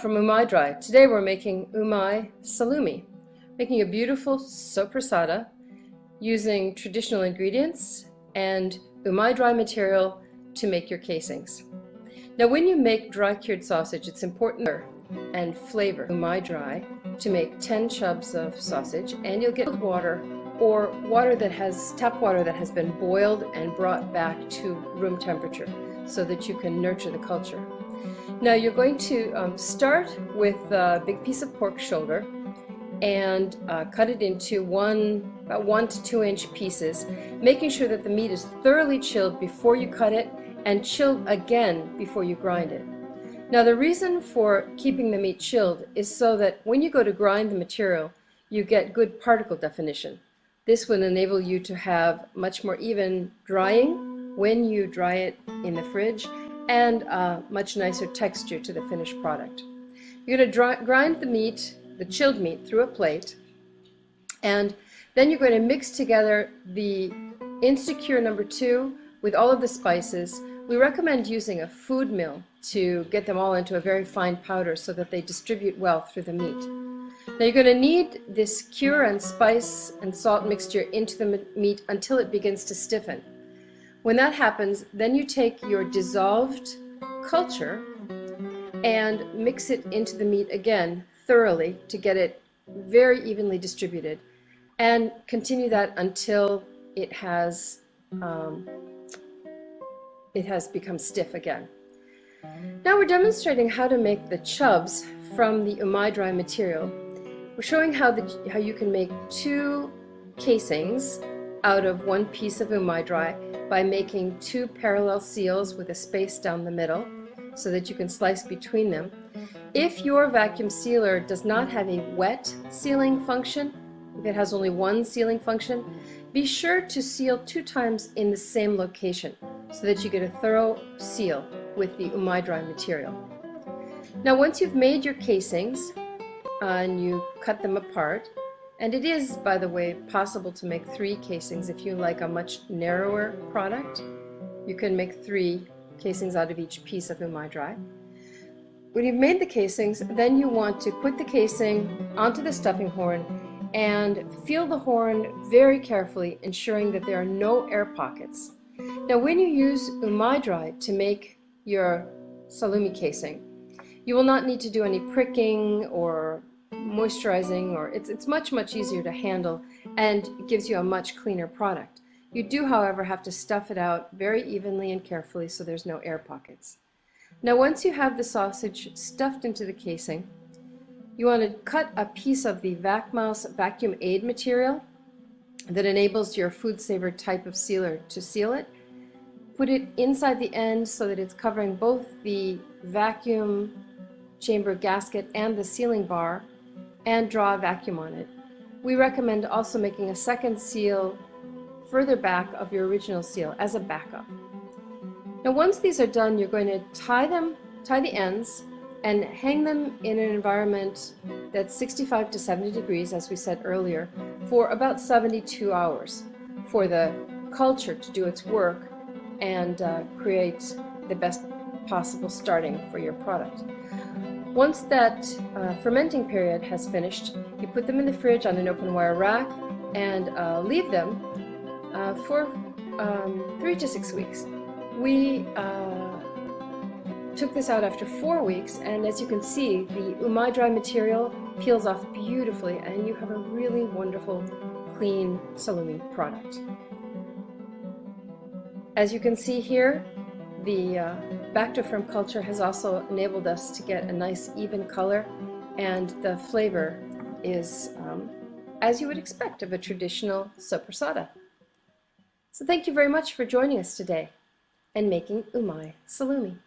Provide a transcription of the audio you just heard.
from Umai Dry. Today we're making Umai Salame, making a beautiful Sopressata using traditional ingredients and Umai Dry material to make your casings. Now when you make dry cured sausage, it's important and flavor Umai Dry to make 10 chubs of sausage, and you'll get water or water that has tap water that has been boiled and brought back to room temperature so that you can nurture the culture. Now you're going to start with a big piece of pork shoulder and cut it into about 1 to 2 inch pieces, making sure that the meat is thoroughly chilled before you cut it and chilled again before you grind it. Now the reason for keeping the meat chilled is so that when you go to grind the material, you get good particle definition. This will enable you to have much more even drying when you dry it in the fridge, and a much nicer texture to the finished product. You're going to grind the meat, the chilled meat, through a plate, and then you're going to mix together the Insecure number 2 with all of the spices. We recommend using a food mill to get them all into a very fine powder so that they distribute well through the meat. Now you're going to knead this cure and spice and salt mixture into the meat until it begins to stiffen. When that happens, then you take your dissolved culture and mix it into the meat again thoroughly to get it very evenly distributed, and continue that until it has become stiff again. Now we're demonstrating how to make the chubs from the Umai Dry material. We're showing how you can make 2 casings out of 1 piece of Umai Dry by making 2 parallel seals with a space down the middle so that you can slice between them. If your vacuum sealer does not have a wet sealing function, if it has only 1 sealing function, be sure to seal 2 times in the same location so that you get a thorough seal with the Umai Dry material. Now once you've made your casings and you cut them apart, and it is, by the way, possible to make 3 casings if you like a much narrower product. You can make 3 casings out of each piece of Umai Dry. When you've made the casings, then you want to put the casing onto the stuffing horn and feel the horn very carefully, ensuring that there are no air pockets. Now when you use Umai Dry to make your salumi casing, you will not need to do any pricking or moisturizing, or it's much easier to handle and gives you a much cleaner product. You do, however, have to stuff it out very evenly and carefully so there's no air pockets. Now once you have the sausage stuffed into the casing, you want to cut a piece of the VacMouse vacuum aid material that enables your food saver type of sealer to seal it. Put it inside the end so that it's covering both the vacuum chamber gasket and the sealing bar, and draw a vacuum on it. We recommend also making a second seal further back of your original seal as a backup. Now once these are done, you're going to tie the ends and hang them in an environment that's 65 to 70 degrees, as we said earlier, for about 72 hours for the culture to do its work and create the best possible starting for your product. Once that fermenting period has finished, you put them in the fridge on an open wire rack and leave them for 3 to 6 weeks. We took this out after 4 weeks, and as you can see, the Umai Dry material peels off beautifully and you have a really wonderful, clean salumi product. As you can see here, the back-to-firm culture has also enabled us to get a nice even color, and the flavor is as you would expect of a traditional Sopressata. So thank you very much for joining us today and making Umai Salame.